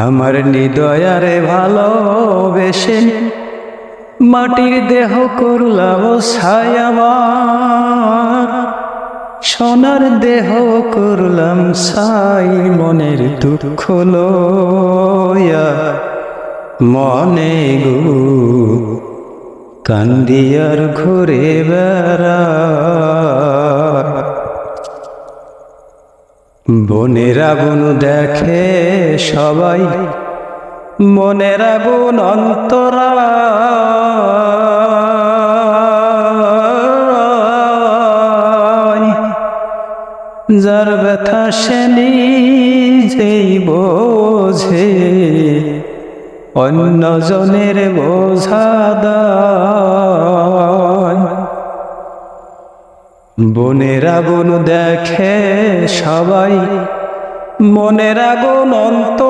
আমার হৃদয়ারে ভালোবেসে মাটির দেহ করলাম ছায়াবার, সোনার দেহ করলাম ছাই মনের দুঃখ লইয়া মনে গো কান্দিয়ার ঘুরে বেড়া। বনের আগুন দেখে সবাই, মনের আগুন অন্তরা, যার ব্যথা সে নিজেই বোঝে, অন্য জনের বোঝা দায়। বনের আগুন দেখে সবাই, মনের আগুন অন্তর